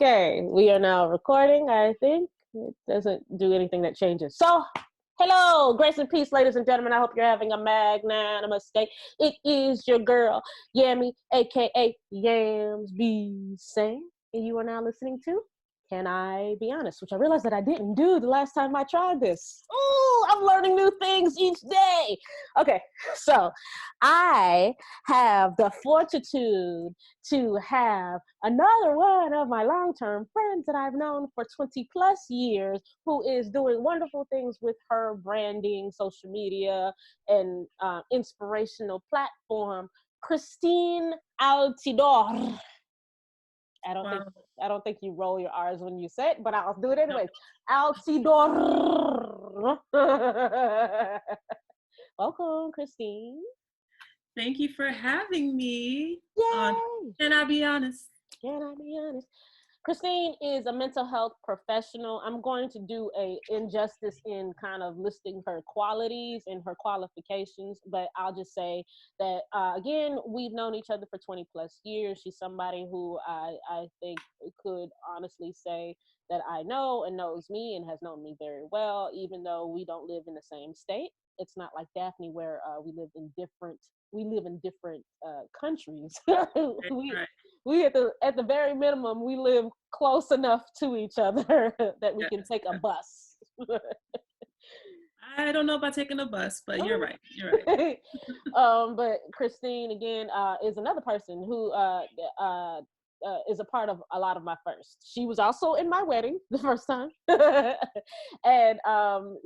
Okay, we are now recording, I think. It doesn't do anything that changes. So, hello, grace and peace, ladies and gentlemen. I hope you're having a magnanimous day. It is your girl, Yammy, aka YamzBsayin, and you are now listening to Can I Be Honest? Which I realized that I didn't do the last time I tried this. Ooh, I'm learning new things each day. Okay, so I have the fortitude to have another one of my long-term friends that I've known for 20 plus years who is doing wonderful things with her branding, social media, and inspirational platform, Christine Altidor. Wow. I don't think you roll your R's when you say it, but I'll do it anyways. Altidor. Welcome, Christine. Thank you for having me. Yay! Can I be honest? Can I be honest? Christine is a mental health professional. I'm going to do a injustice in kind of listing her qualities and her qualifications, but I'll just say that, again, we've known each other for 20 plus years. She's somebody who I think could honestly say that I know and knows me and has known me very well, even though we don't live in the same state. It's not like Daphne where we live in different countries. Right. We at the very minimum, we live close enough to each other that we can take a bus. I don't know about taking a bus, but you're right. You're right. But Christine, again, is another person who is a part of a lot of my firsts. She was also in my wedding the first time. And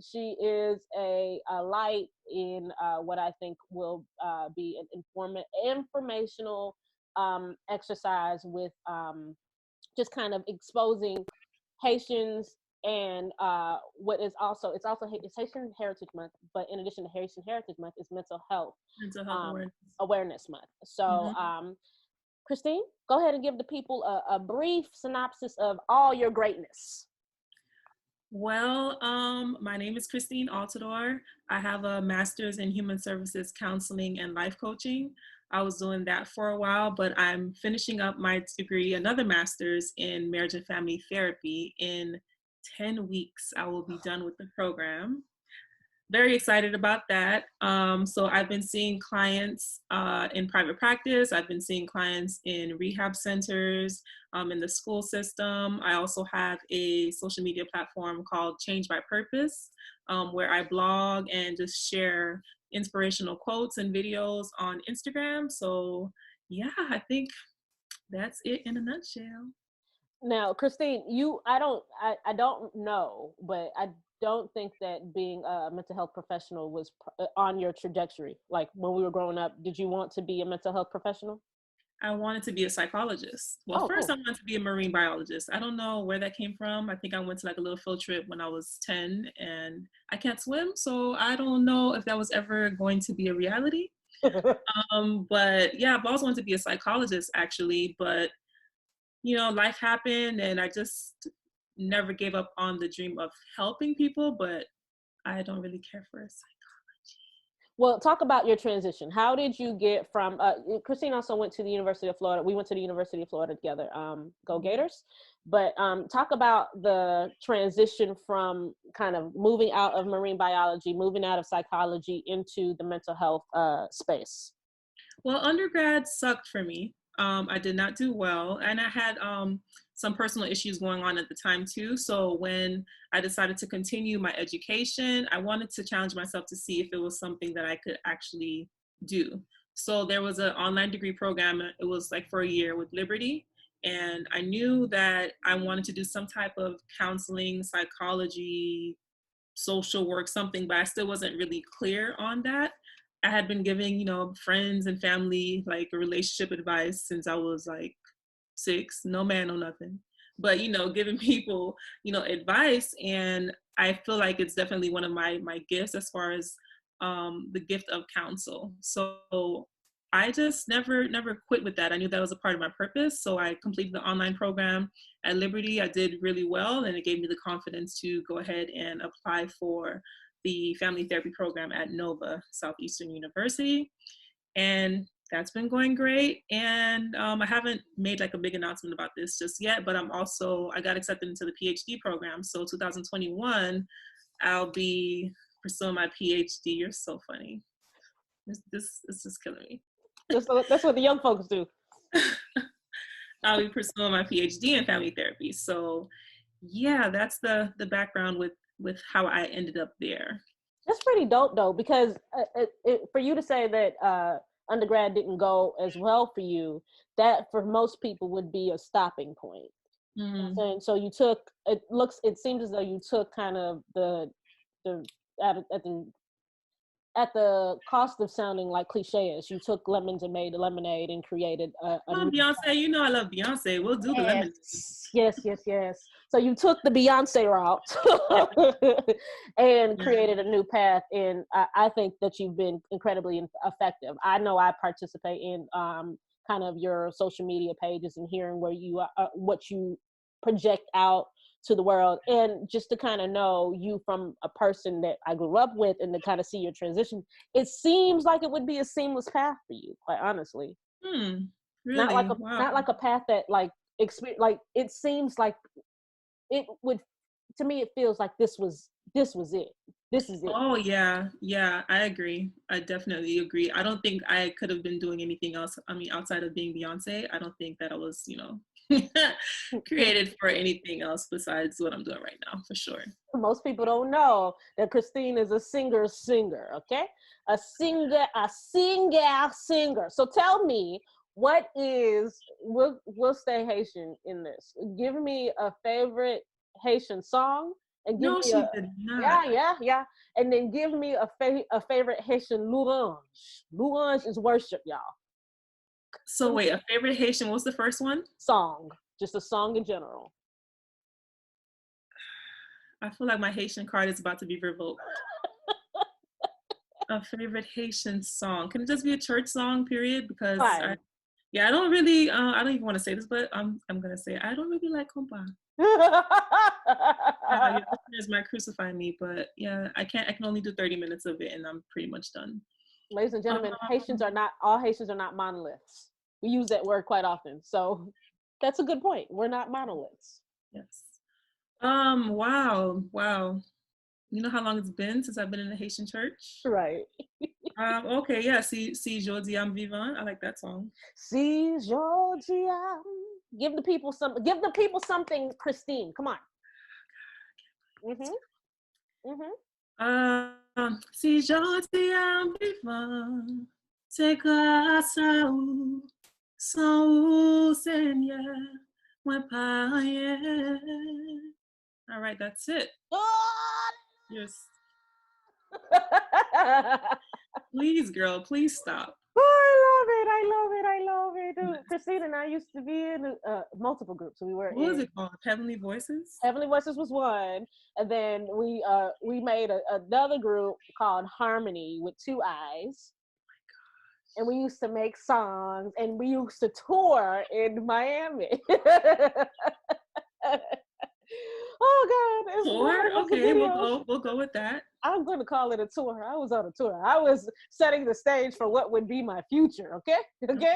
she is a light in what I think will be an informational exercise with just kind of exposing Haitians and what is also it's Haitian Heritage Month, but in addition to Haitian Heritage Month is Mental Health Awareness Month. So Christine, go ahead and give the people a brief synopsis of all your greatness. Well, my name is Christine Altidor. I have a master's in human services counseling and life coaching. I was doing that for a while, but I'm finishing up my degree, another master's in marriage and family therapy. In 10 weeks, I will be done with the program. Very excited about that. So I've been seeing clients in private practice. I've been seeing clients in rehab centers, in the school system. I also have a social media platform called Change by Purpose, where I blog and just share inspirational quotes and videos on Instagram. So yeah, I think that's it in a nutshell. Now, Christine, I don't know, but I don't think that being a mental health professional was on your trajectory. Like when we were growing up, did you want to be a mental health professional? I wanted to be a psychologist. Well, first I wanted to be a marine biologist. I don't know where that came from. I think I went to like a little field trip when I was 10 and I can't swim. So I don't know if that was ever going to be a reality. But yeah, I've always wanted to be a psychologist actually, but you know, life happened and I just never gave up on the dream of helping people, but I don't really care for psychology. Well, talk about your transition. How did you get from, Christine also went to the University of Florida. We went to the University of Florida together, go Gators. But talk about the transition from kind of moving out of marine biology, moving out of psychology into the mental health space. Well, undergrad sucked for me. I did not do well, and I had some personal issues going on at the time too. So when I decided to continue my education, I wanted to challenge myself to see if it was something that I could actually do. So there was an online degree program. It was like for a year with Liberty. And I knew that I wanted to do some type of counseling, psychology, social work, something, but I still wasn't really clear on that. I had been giving, you know, friends and family like relationship advice since I was like 6, no man, no nothing. But, you know, giving people, you know, advice. And I feel like it's definitely one of my gifts as far as the gift of counsel. So I just never quit with that. I knew that was a part of my purpose. So I completed the online program at Liberty. I did really well, and it gave me the confidence to go ahead and apply for the family therapy program at Nova Southeastern University. And that's been going great. And I haven't made like a big announcement about this just yet, but I got accepted into the PhD program. So 2021, I'll be pursuing my PhD. You're so funny. This is just killing me. That's what the young folks do. I'll be pursuing my PhD in family therapy. So yeah, that's the background with how I ended up there. That's pretty dope though, because for you to say that undergrad didn't go as well for you, that for most people would be a stopping point. Mm-hmm. And so it seems as though you took kind of the at the cost of sounding like cliches, you took lemons and made lemonade and created a Oh, Beyonce, you know I love Beyonce. We'll do the lemonade. Yes. So you took the Beyonce route and created a new path. And I think that you've been incredibly effective. I know I participate in kind of your social media pages and hearing where you what you project out to the world, and just to kind of know you from a person that I grew up with and to kind of see your transition, it seems like it would be a seamless path for you, quite honestly. Really? Not like a path that like it seems like it would, to me it feels like this was it. This is it. Oh yeah, I agree. I definitely agree. I don't think I could have been doing anything else. I mean, outside of being Beyonce, I don't think that I was, created for anything else besides what I'm doing right now, for sure. Most people don't know that Christine is a singer, okay? A singer. So tell me, what is, we'll stay Haitian in this. Give me a favorite Haitian song, and give me did not. Yeah. And then give me a favorite Haitian louange. Louange is worship, y'all. So wait, a favorite Haitian, what's the first one? Song. Just a song in general. I feel like my Haitian card is about to be revoked. A favorite Haitian song. Can it just be a church song, period? Because I don't really, I don't even want to say this, but I'm going to say, I don't really like compa. Your listeners might crucify me, but yeah, I can only do 30 minutes of it and I'm pretty much done. Ladies and gentlemen, all Haitians are not monoliths. We use that word quite often. So that's a good point. We're not monoliths. Yes. Wow. You know how long it's been since I've been in the Haitian church? Right. Okay, yeah. Si Jodi am vivant. I like that song. Si Jodi am. Give the people something, Christine. Come on. Si Jodi am vivant, c'est grâce à vous, sans vous, Seigneur, moi pas rien. All right, that's it. Yes. Please, girl, please stop. I love it. Dude, Christine and I used to be in multiple groups. What was it called? Heavenly Voices? Heavenly Voices was one. And then we made another group called Harmony with 2 eyes. Oh my gosh. And we used to make songs, and we used to tour in Miami. Oh God! Tour? Okay, we'll go with that. I'm going to call it a tour. I was on a tour. I was setting the stage for what would be my future. Okay.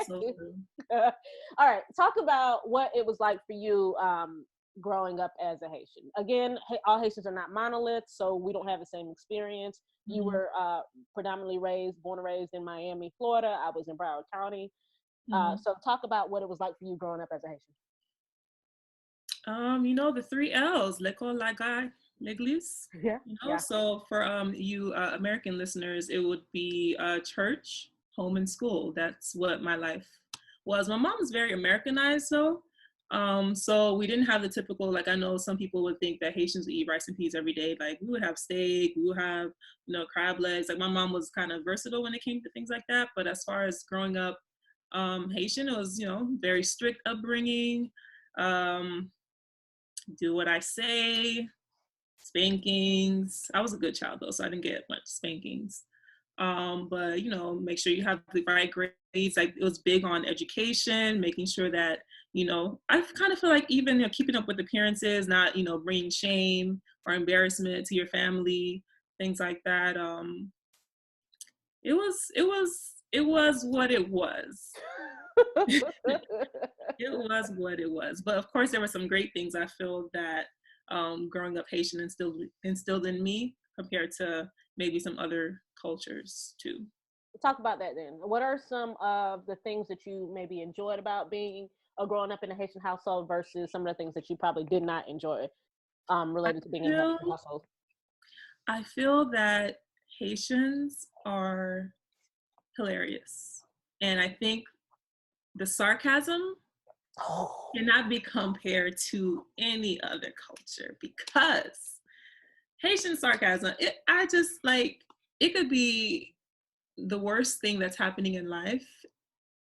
So all right. Talk about what it was like for you growing up as a Haitian. Again, all Haitians are not monoliths, so we don't have the same experience. You were predominantly born and raised in Miami, Florida. I was in Broward County. So talk about what it was like for you growing up as a Haitian. The 3 L's, l'école, la gare, l'église. Yeah. So for you American listeners, it would be church, home, and school. That's what my life was. My mom was very Americanized though. So we didn't have the typical, like I know some people would think that Haitians would eat rice and peas every day. Like we would have steak, we would have, crab legs. Like my mom was kind of versatile when it came to things like that. But as far as growing up Haitian, it was, very strict upbringing. Do what I say, spankings. I was a good child though, so I didn't get much spankings. But make sure you have the right grades. Like it was big on education, making sure that, I kind of feel like even keeping up with appearances, not, bringing shame or embarrassment to your family, things like that. It was it was what it was. It was what it was. But of course, there were some great things I feel that growing up Haitian instilled in me compared to maybe some other cultures too. Talk about that then. What are some of the things that you maybe enjoyed about being or growing up in a Haitian household versus some of the things that you probably did not enjoy I related to being in a feel Haitian household? I feel that Haitians are hilarious. And I think the sarcasm Oh. cannot be compared to any other culture because Haitian sarcasm, I just like, it could be the worst thing that's happening in life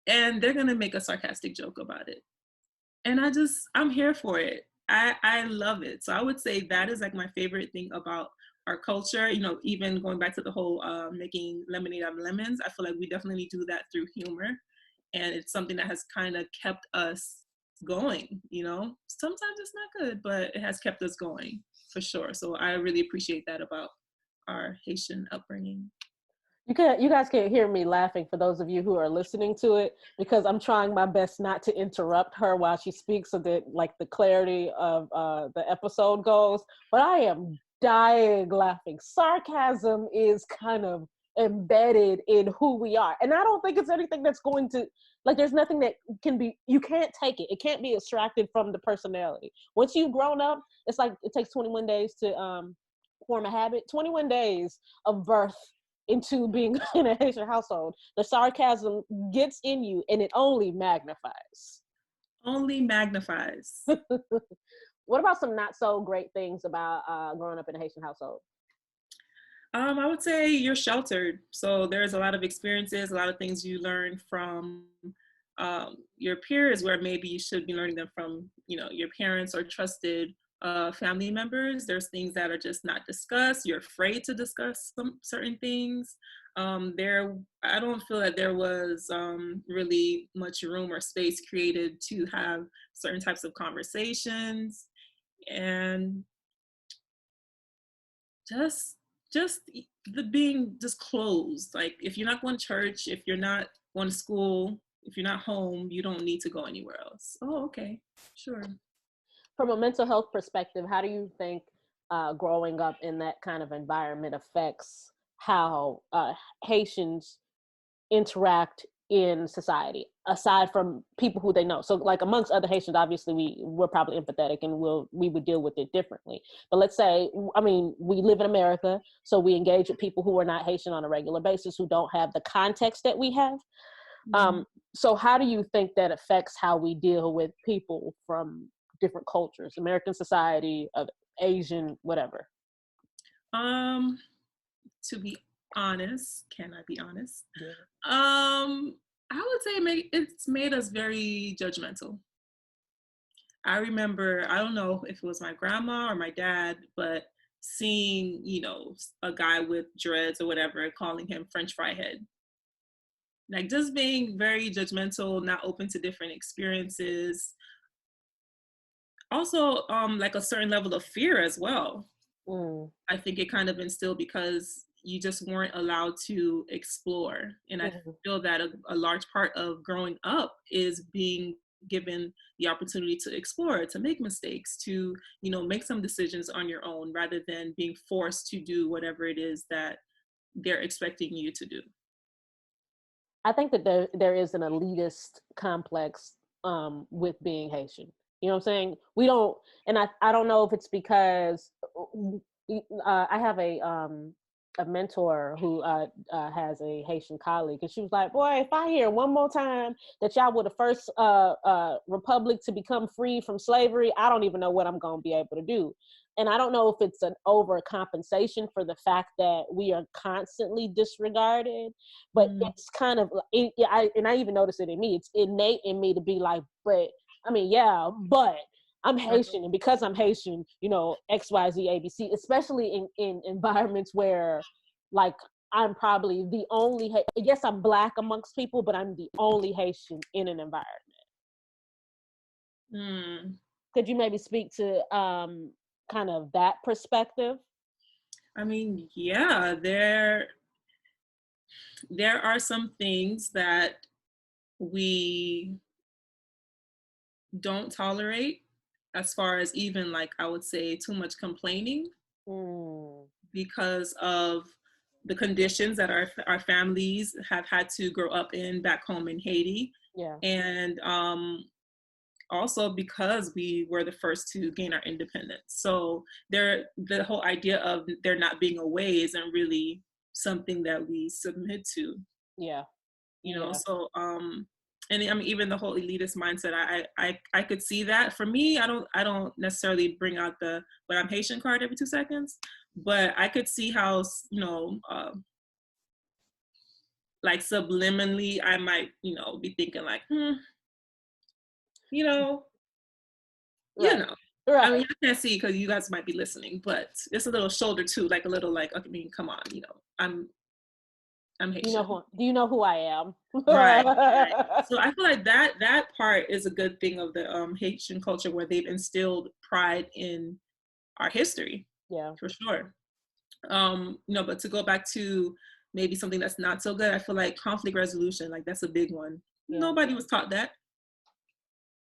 and they're going to make a sarcastic joke about it. And I'm here for it. I love it. So I would say that is like my favorite thing about our culture. You know, even going back to the whole making lemonade out of lemons, I feel like we definitely do that through humor. And it's something that has kind of kept us going, you know. Sometimes it's not good, but it has kept us going for sure. So I really appreciate that about our Haitian upbringing. You guys can't hear me laughing for those of you who are listening to it because I'm trying my best not to interrupt her while she speaks so that like the clarity of the episode goes. But I am dying laughing. Sarcasm is kind of embedded in who we are. And I don't think it's anything that's going to like there's nothing that can be you can't take it. It can't be extracted from the personality. Once you've grown up, it's like it takes 21 days to form a habit. 21 days of birth into being in a Haitian household, the sarcasm gets in you and it only magnifies. Only magnifies. What about some not so great things about growing up in a Haitian household? I would say you're sheltered. So there's a lot of experiences, a lot of things you learn from your peers where maybe you should be learning them from, you know, your parents or trusted family members. There's things that are just not discussed. You're afraid to discuss some certain things. I don't feel that there was really much room or space created to have certain types of conversations, and just the being just closed. Like if you're not going to church, if you're not going to school, if you're not home, you don't need to go anywhere else. Oh, okay, sure. From a mental health perspective, how do you think growing up in that kind of environment affects how Haitians interact in society aside from people who they know? So like amongst other Haitians, obviously we're probably empathetic and we would deal with it differently. But let's say, I mean, we live in America, so we engage with people who are not Haitian on a regular basis, who don't have the context that we have. So how do you think that affects how we deal with people from different cultures, American society, of Asian, whatever? To be honest, can I be honest? Yeah. I would say it's made us very judgmental. I remember, I don't know if it was my grandma or my dad, but seeing, you know, a guy with dreads or whatever, calling him French fry head. Like just being very judgmental, not open to different experiences. Also, like a certain level of fear as well. I think it kind of instilled because you just weren't allowed to explore. And I feel that a large part of growing up is being given the opportunity to explore, to make mistakes, to, you know, make some decisions on your own rather than being forced to do whatever it is that they're expecting you to do. I think that there is an elitist complex with being Haitian. You know what I'm saying? We don't, and I don't know if it's because I have a mentor who has a Haitian colleague, and she was like, "Boy, if I hear one more time that y'all were the first republic to become free from slavery, I don't even know what I'm gonna be able to do." And I don't know if it's an overcompensation for the fact that we are constantly disregarded, but it's kind of, I even notice it in me. It's innate in me to be like, but I mean, yeah, but I'm Haitian, and because I'm Haitian, you know, X, Y, Z, A, B, C. Especially in environments where, like, I'm probably the only. Yes, I'm Black amongst people, but I'm the only Haitian in an environment. Could you maybe speak to kind of that perspective? I mean, yeah, There are some things that we don't tolerate, as far as even like I would say too much complaining, Mm, because of the conditions that our families have had to grow up in back home in Haiti, yeah. and also because we were the first to gain our independence. So the whole idea of there not being a way isn't really something that we submit to. Yeah. Yeah. So and I mean even the whole elitist mindset, I could see that. For me, I don't necessarily bring out the "but I'm Haitian" card every 2 seconds, but I could see how like subliminally I might be thinking like you know you Right. know I Right. mean, I can't see because you guys might be listening, but it's a little shoulder too, like a little like, I mean, come on, I'm You know Haitian. who? Do you know who I am? Right, right. So I feel like that part is a good thing of the Haitian culture, where they've instilled pride in our history, Yeah. for sure. But to go back to maybe something that's not so good, I feel like conflict resolution, like that's a big one. Yeah. Nobody was taught that.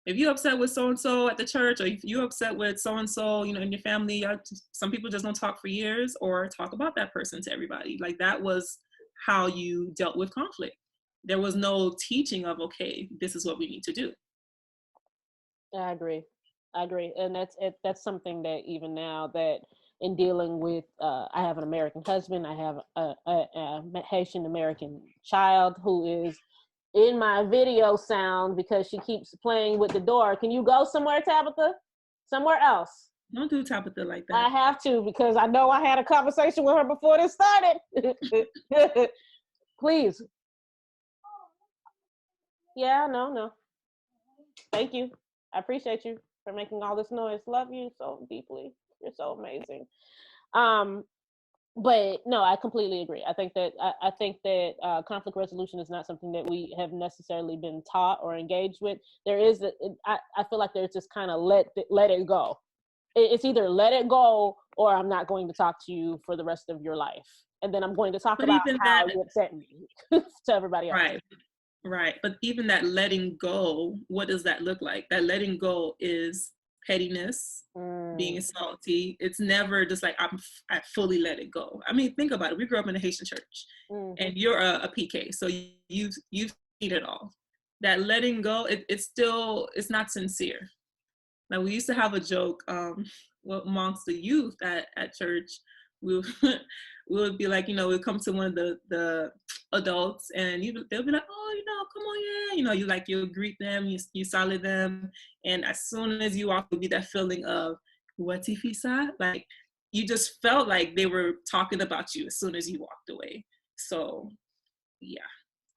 If you're upset with so and so at the church, or if you're upset with so and so, in your family, some people just don't talk for years or talk about that person to everybody. Like that was how you dealt with conflict. There was no teaching of, okay, this is what we need to do. I agree. I agree, and that's something that even now that in dealing with, I have an American husband, I have a Haitian American child who is in my video sound because she keeps playing with the door. Can you go somewhere, Tabitha? Somewhere else. Don't do Tabitha like I that. have to because I know I had a conversation with her before this started. Please. Yeah, no. Thank you. I appreciate you for making all this noise. Love you so deeply. You're so amazing. Um, but no, I completely agree. I think that conflict resolution is not something that we have necessarily been taught or engaged with. There is, I feel like there's just kind of let it go. It's either let it go or I'm not going to talk to you for the rest of your life, and then I'm going to talk But about even how that, you upset me to everybody else. right, right. But even that letting go, what does that look like? That letting go is pettiness, being Mm, salty. It's never just like I fully let it go. I mean, think about it. We grew up in a Haitian church, mm-hmm. and you're a PK, so you've seen it all. That letting go, it's not sincere. Now we used to have a joke amongst the youth at church. We would, we would be like, we'd come to one of the adults, and they'll be like, oh, come on, yeah, you'll greet them, you salute them, and as soon as you walk, it'll be that feeling of what if he saw? Like you just felt like they were talking about you as soon as you walked away. So yeah.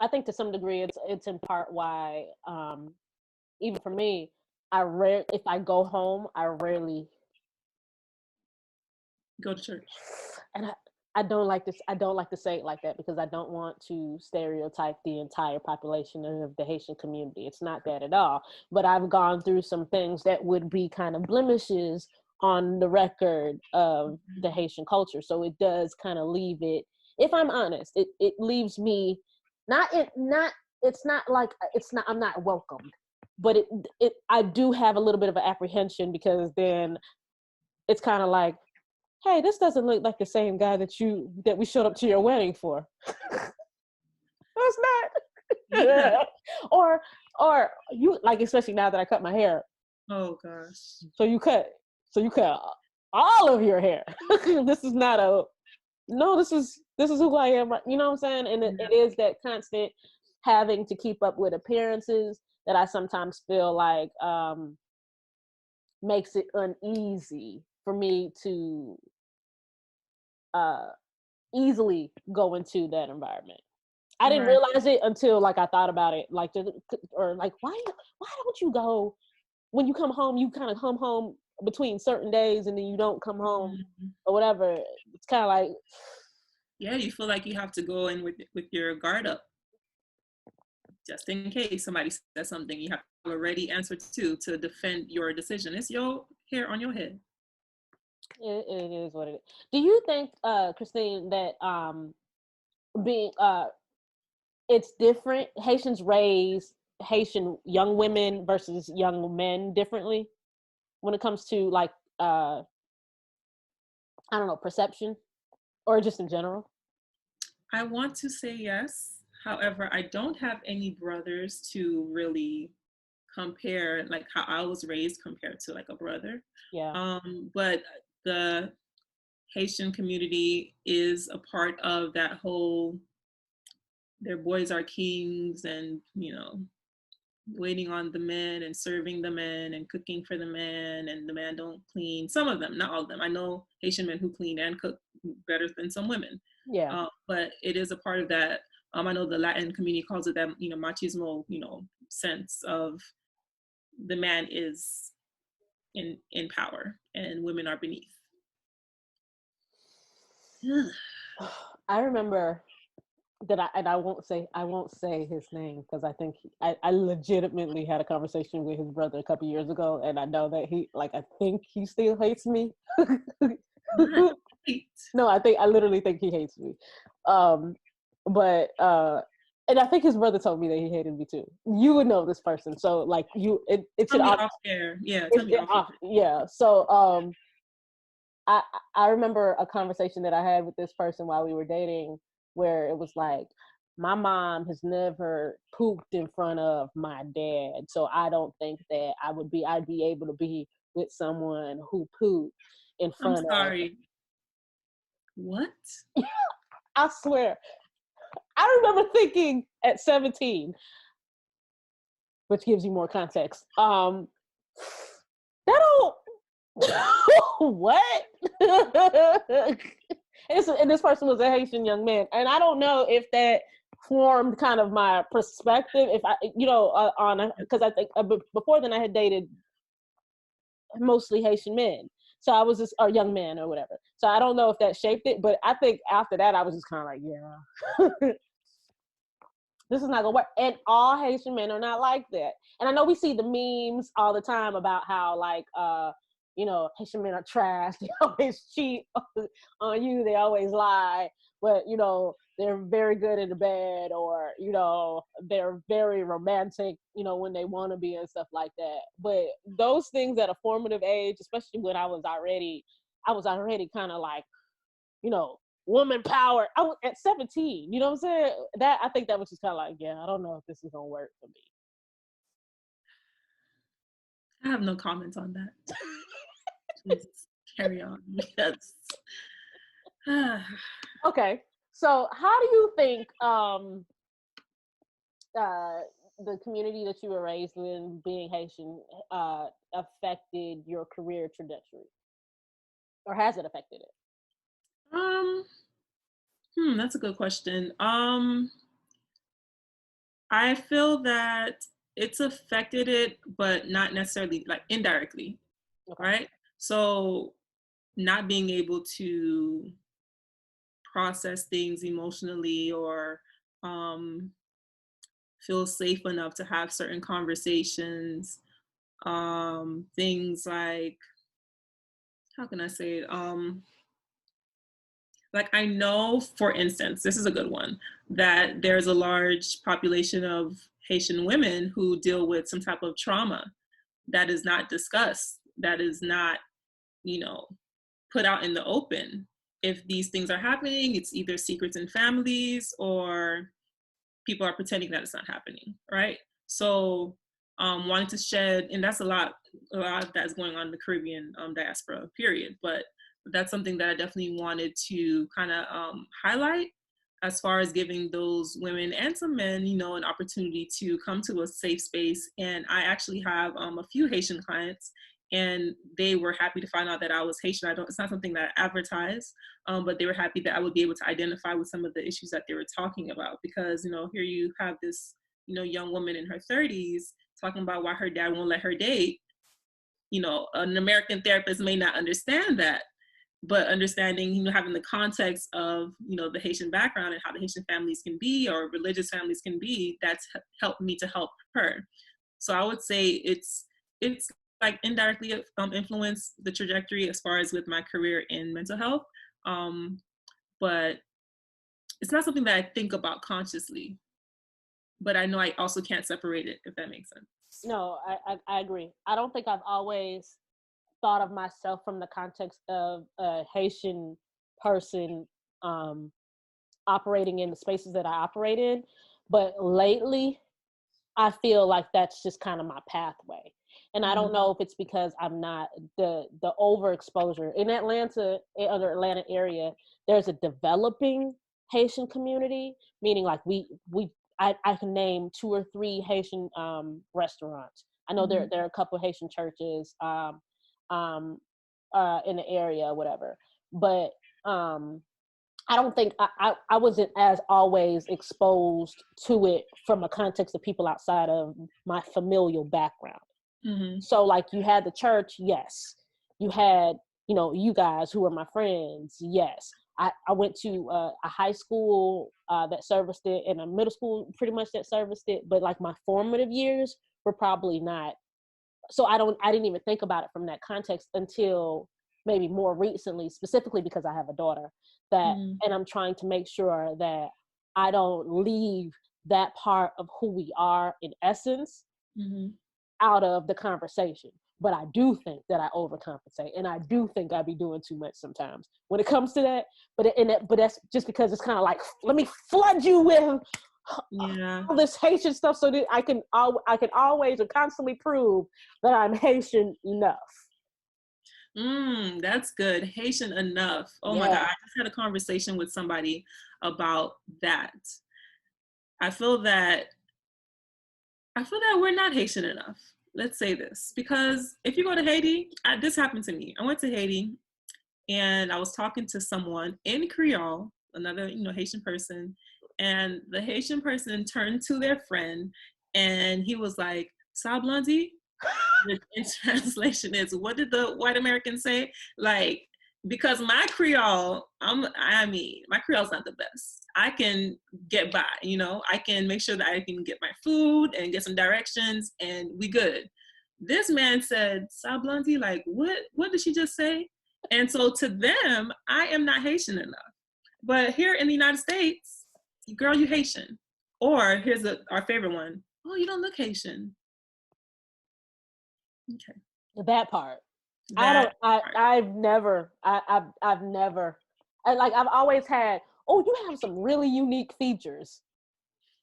I think to some degree it's in part why, even for me, if I go home, I rarely, Go to church. and I don't like this. I don't like to say it like that because I don't want to stereotype the entire population of the Haitian community. It's not that at all. But I've gone through some things that would be kind of blemishes on the record of the Haitian culture. So it does kind of leave it. If I'm honest, it leaves me not it not. It's not like it's not. I'm not welcomed, but it I do have a little bit of an apprehension because then it's kind of like, hey, this doesn't look like the same guy that we showed up to your wedding for. It's Yeah. not. or you, like, especially now that I cut my hair. Oh gosh. So you cut all of your hair. This is not a no, this is who I am, you know what I'm saying? And it is that constant having to keep up with appearances that I sometimes feel like makes it uneasy for me to easily go into that environment. I didn't Right. realize it until like I thought about it, like or like why don't you go when you come home? You kind of come home between certain days and then you don't come home Mhm. or whatever. It's kind of like, Yeah, you feel like you have to go in with your guard up, just in case somebody says something. You have a ready answer to defend your decision. It's your hair on your head. it is what it is. Do you think, Christine, that being it's different. Haitians raise Haitian young women versus young men differently when it comes to like I don't know, perception or just in general. I want to say yes. However, I don't have any brothers to really compare like how I was raised compared to like a brother. Yeah. But the Haitian community is a part of that whole their boys are kings and, you know, waiting on the men and serving the men and cooking for the men and the man don't clean. Some of them, not all of them. I know Haitian men who clean and cook better than some women. Yeah. But it is a part of that. I know the Latin community calls it that, you know, machismo, you know, sense of the man is in power and women are beneath. I remember that I won't say his name because I think I legitimately had a conversation with his brother a couple years ago, and I know that I think he still hates me. No, I literally think he hates me. But and I think his brother told me that he hated me too. You would know this person, so like it tell should me off air. Yeah, tell me off air. Yeah. So I remember a conversation that I had with this person while we were dating where it was like, my mom has never pooped in front of my dad, so I don't think that I'd be able to be with someone who pooped in I'm front of. sorry. What? I swear. I remember thinking at 17, which gives you more context. That don't what? And this person was a Haitian young man, and I don't know if that formed kind of my perspective. If I, on because I think before then I had dated mostly Haitian men, so I was just or young men or whatever. So I don't know if that shaped it, but I think after that I was just kind of like, yeah. This is not gonna work. And all Haitian men are not like that. And I know we see the memes all the time about how like Haitian men are trash. They always cheat on you. They always lie. But they're very good in the bed, or they're very romantic. When they want to be and stuff like that. But those things at a formative age, especially when I was already kind of like, woman power. I was at 17, you know what I'm saying? That I think that was just kind of like, yeah, I don't know if this is gonna work for me. I have no comments on that. Please carry on. Yes. Okay, so how do you think the community that you were raised in, being Haitian, affected your career trajectory, or has it affected it? That's a good question. I feel that it's affected it, but not necessarily like indirectly, Okay. right? So not being able to process things emotionally or feel safe enough to have certain conversations. Things like, how can I say it? Like I know, for instance, this is a good one, that there's a large population of Haitian women who deal with some type of trauma that is not discussed, that is not, put out in the open. If these things are happening, it's either secrets in families or people are pretending that it's not happening, right? So wanting to shed, and that's a lot that's going on in the Caribbean diaspora, period. But that's something that I definitely wanted to kind of highlight as far as giving those women and some men, an opportunity to come to a safe space. And I actually have a few Haitian clients, and they were happy to find out that I was Haitian. It's not something that I advertise, but they were happy that I would be able to identify with some of the issues that they were talking about. Because, here you have this, young woman in her 30s talking about why her dad won't let her date. An American therapist may not understand that, but understanding, having the context of, the Haitian background and how the Haitian families can be, or religious families can be, that's helped me to help her. So I would say it's like indirectly influenced the trajectory as far as with my career in mental health. But it's not something that I think about consciously. but I know I also can't separate it, if that makes sense. No, I agree. I don't think I've always thought of myself from the context of a Haitian person operating in the spaces that I operate in. But lately, I feel like that's just kind of my pathway. And I don't know if it's because I'm not the overexposure in Atlanta, in the Atlanta area. There's a developing Haitian community, meaning like I can name 2 or 3 Haitian restaurants. I know there are a couple of Haitian churches in the area, or whatever. But I don't think I wasn't as always exposed to it from a context of people outside of my familial background. So like you had the church, yes. You had, you guys who were my friends, yes. I went to a high school that serviced it and a middle school pretty much that serviced it. But like my formative years were probably not. So I didn't even think about it from that context until maybe more recently, specifically because I have a daughter and I'm trying to make sure that I don't leave that part of who we are in essence out of the conversation. But I do think that I overcompensate, and I do think I be doing too much sometimes when it comes to that. But that's just because it's kind of like, let me flood you with all this Haitian stuff so that I can always and constantly prove that I'm Haitian enough. That's good. Haitian enough. Oh my God. I just had a conversation with somebody about that. I feel that we're not Haitian enough. Let's say this, because if you go to Haiti, this happened to me. I went to Haiti and I was talking to someone in Creole, another, Haitian person, and the Haitian person turned to their friend and he was like, "Sa blondie?" Which in translation is, what did the white Americans say? Like, because my Creole, my Creole's not the best. I can get by, I can make sure that I can get my food and get some directions and we good. This man said, "Sa blondie," like, what did she just say? And so to them, I am not Haitian enough. But here in the United States, girl, you Haitian. Or here's our favorite one. "Oh, you don't look Haitian." Okay. That part. I've never, and like I've always had, oh, you have some really unique features,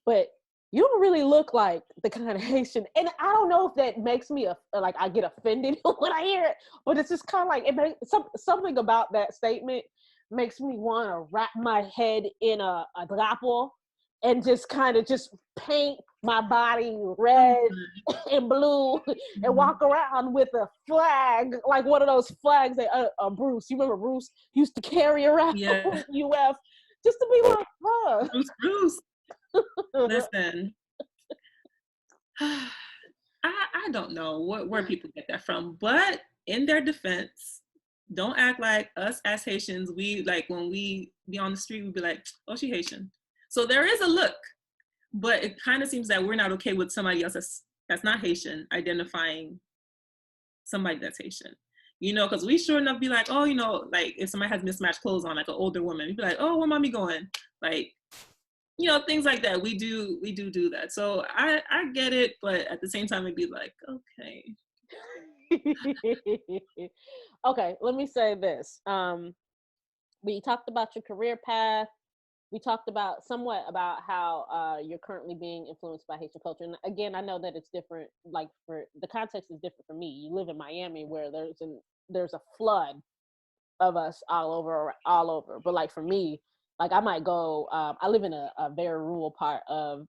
but you don't really look like the kind of Haitian. And I don't know if that makes me like I get offended when I hear it, but it's just kind of like it makes something about that statement makes me want to wrap my head in a drapeau and just kind of just paint my body red and blue and walk around with a flag, like one of those flags that Bruce, you remember Bruce used to carry around UF, just to be like, huh. Bruce. Listen, I don't know where people get that from, but in their defense, don't act like us as Haitians, we like when we be on the street, we be like, "Oh, she Haitian." So there is a look, but it kind of seems that we're not okay with somebody else that's not Haitian identifying somebody that's Haitian. Because we sure enough be like, oh, like if somebody has mismatched clothes on, like an older woman, we'd be like, "Oh, where mommy going?" Like, things like that. We do that. So I get it, but at the same time, it'd be like, okay. Okay, let me say this. We talked about your career path. We talked somewhat about how you're currently being influenced by Haitian culture. And again, I know that it's different. Like for the context is different for me. You live in Miami, where there's a flood of us all over. But like for me, like I might go. I live in a very rural part of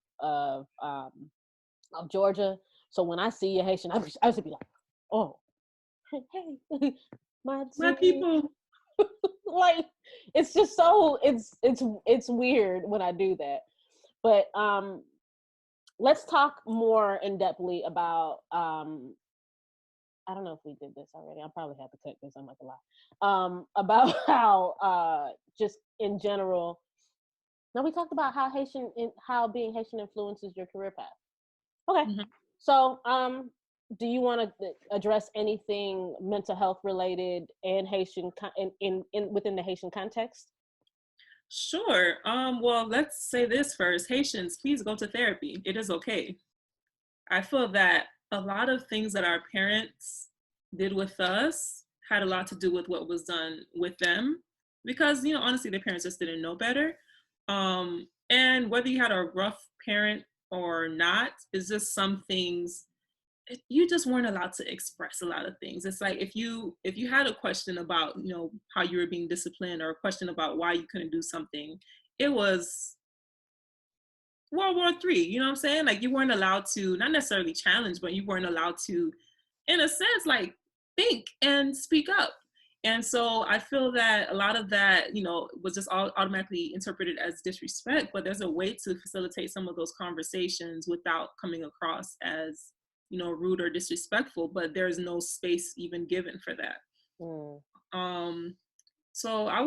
Georgia. So when I see a Haitian, I used to be like, "Oh, hey, my people." Like it's just so it's weird when I do that. But let's talk more in depthly about I don't know if we did this already. I'll probably have to cut this. I'm not gonna lie. About how just in general. Now we talked about how being Haitian influences your career path. Okay. So do you want to address anything mental health related and Haitian in within the Haitian context? Sure. Well, let's say this first. Haitians, please go to therapy. It is okay. I feel that a lot of things that our parents did with us had a lot to do with what was done with them because, honestly, their parents just didn't know better. And whether you had a rough parent or not, is just some things you just weren't allowed to express a lot of things. It's like if you had a question about how you were being disciplined or a question about why you couldn't do something, it was World War III. You know what I'm saying? Like you weren't allowed to not necessarily challenge, but you weren't allowed to, in a sense, like think and speak up. And so I feel that a lot of that, was just all automatically interpreted as disrespect. But there's a way to facilitate some of those conversations without coming across as rude or disrespectful, but there's no space even given for that. Mm. So I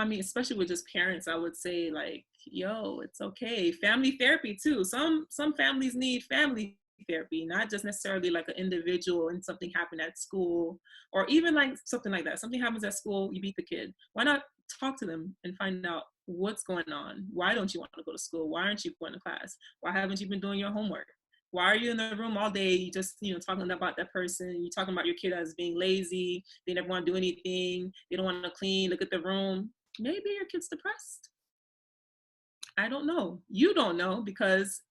mean, especially with just parents, I would say like, yo, it's okay. Family therapy too. Some families need family therapy, not just necessarily like an individual and something happened at school or even like something like that. Something happens at school, you beat the kid. Why not talk to them and find out what's going on? Why don't you want to go to school? Why aren't you going to class? Why haven't you been doing your homework? Why are you in the room all day? You just, talking about that person. You talking about your kid as being lazy. They never want to do anything. They don't want to clean. Look at the room. Maybe your kid's depressed. I don't know. You don't know because,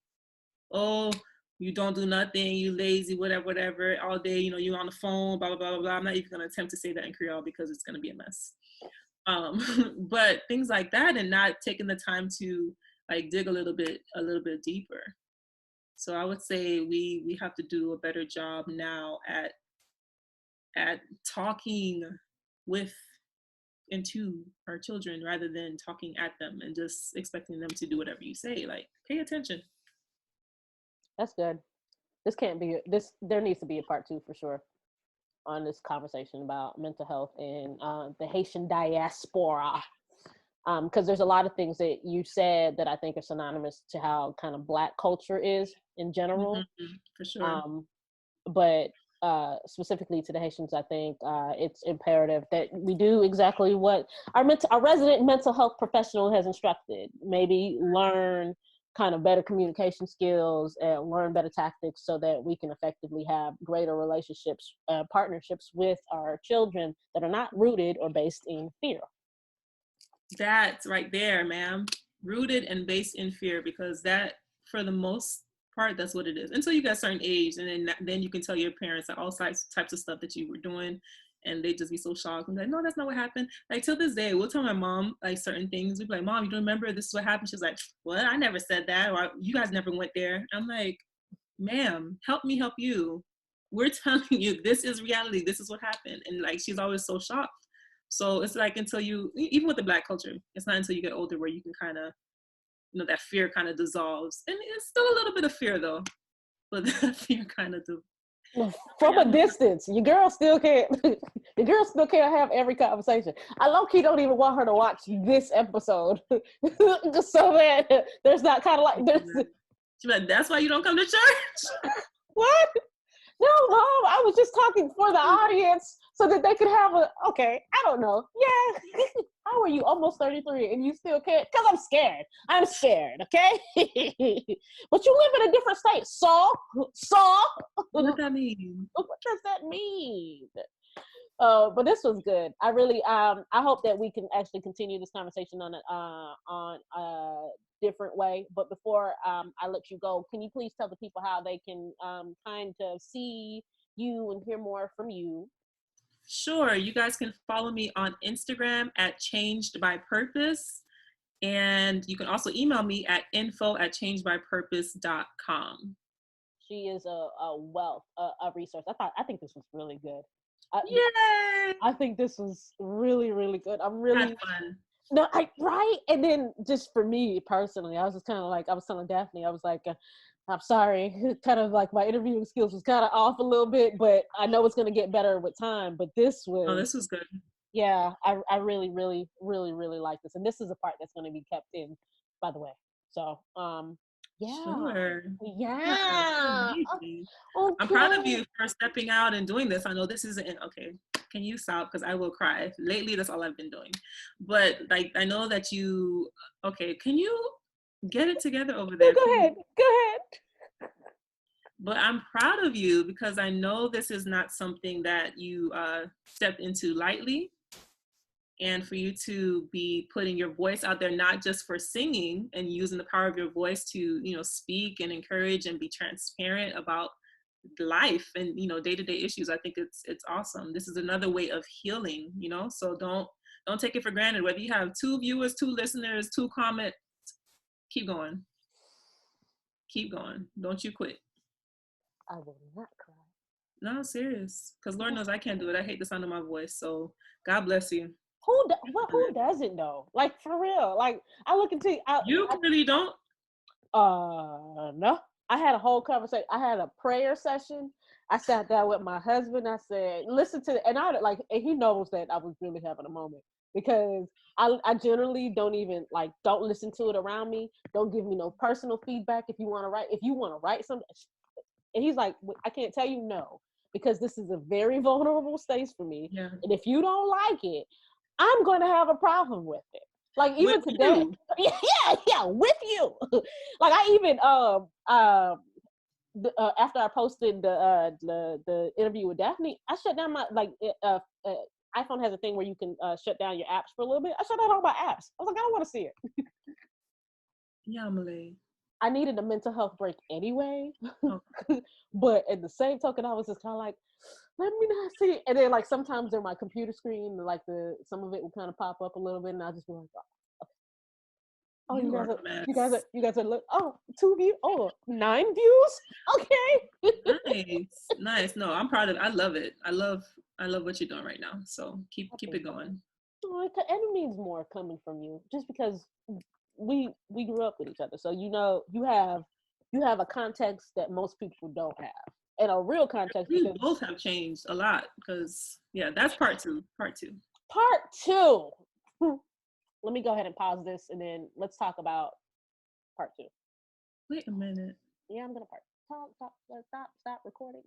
oh, you don't do nothing. You lazy, whatever, all day. You on the phone, blah, blah, blah, blah. I'm not even going to attempt to say that in Creole because it's going to be a mess. But things like that and not taking the time to like dig a little bit deeper. So I would say we have to do a better job now at talking with and to our children rather than talking at them and just expecting them to do whatever you say. Like, pay attention. That's good. This can't be this. There needs to be a part 2 for sure on this conversation about mental health and the Haitian diaspora. Because there's a lot of things that you said that I think are synonymous to how kind of Black culture is in general. Mm-hmm, for sure. But specifically to the Haitians, I think it's imperative that we do exactly what our resident mental health professional has instructed. Maybe learn kind of better communication skills and learn better tactics so that we can effectively have greater relationships, partnerships with our children that are not rooted or based in fear. That's right there, ma'am. Rooted and based in fear, because that, for the most part, that's what it is. Until you get a certain age, and then you can tell your parents that all types of stuff that you were doing, and they just be so shocked and like, no, that's not what happened. Like till this day, we'll tell my mom like certain things. We'd be like, Mom, you don't remember this is what happened? She's like, what? I never said that, or you guys never went there. I'm like, ma'am, help me help you. We're telling you this is reality. This is what happened, and like she's always so shocked. So it's like until you, even with the Black culture, it's not until you get older where you can kind of, that fear kind of dissolves. And it's still a little bit of fear though, but the fear kind of From a distance, your girl still can't. Your girl still can't have every conversation. I low key don't even want her to watch this episode, just so that there's not kind of like there's. She's like, that's why you don't come to church. What? No, Mom, I was just talking for the audience so that they could have okay, I don't know. Yeah. How are you almost 33 and you still can't? Because I'm scared. I'm scared, okay? But you live in a different state. So? What does that mean? What does that mean? But this was good. I really, I hope that we can actually continue this conversation on a different way. But before I let you go, can you please tell the people how they can kind of see you and hear more from you? Sure. You guys can follow me on Instagram at Changed by Purpose. And you can also email me at info@changedbypurpose.com. She is a wealth of resource. I think this was really good. Yay! I think this was really, really good. I'm really had fun. No, right. And then just for me personally, I was just kind of like, I was telling Daphne, I was like, I'm sorry, kind of like my interviewing skills was kind of off a little bit, but I know it's going to get better with time. But this was good. Yeah, I really, really, really, really like this. And this is a part that's going to be kept in, by the way. So, yeah. Sure. Yeah. Okay. I'm proud of you for stepping out and doing this. I know this isn't okay. Can you stop? Because I will cry. Lately, that's all I've been doing. But like, I know that you, okay, can you get it together over there, Go please? ahead. Go ahead. But I'm proud of you because I know this is not something that you stepped into lightly. And for you to be putting your voice out there, not just for singing and using the power of your voice to, you know, speak and encourage and be transparent about life and, you know, day-to-day issues. I think it's awesome. This is another way of healing, you know, so don't take it for granted. Whether you have 2 viewers, 2 listeners, 2 comments, keep going. Keep going. Don't you quit. I will not cry. No, serious. Because Lord knows I can't do it. I hate the sound of my voice. So God bless you. Who doesn't though? Like for real. Like I look into You really don't? No. I had a whole conversation. I had a prayer session. I sat down with my husband. I said, listen to, and and he knows that I was really having a moment because I generally don't listen to it around me. Don't give me no personal feedback. If you want to write something, and he's like, I can't tell you no, because this is a very vulnerable space for me. Yeah. And if you don't like it, I'm going to have a problem with it. Like even With today, yeah, with you. Like I even after I posted the interview with Daphne, I shut down my iPhone has a thing where you can shut down your apps for a little bit. I shut down all my apps. I was like, I don't want to see it. Yeah, Malay. I needed a mental health break anyway. Okay. But at the same token, I was just kind of like, let me not see it. And then like sometimes in my computer screen, like some of it will kind of pop up a little bit, and I'll just be like, oh, You are a you guys are look. Oh, 2 views. Oh, 9 views. Okay. Nice. No, I'm proud of it. I love it. I love what you're doing right now. So keep it going. Oh, and it means more coming from you, just because we grew up with each other, so you know you have a context that most people don't have, and a real context. We Because both have changed a lot. Because yeah, that's part two. Part two. Let me go ahead and pause this, and then let's talk about part 2. Wait a minute. Yeah, I'm gonna stop recording.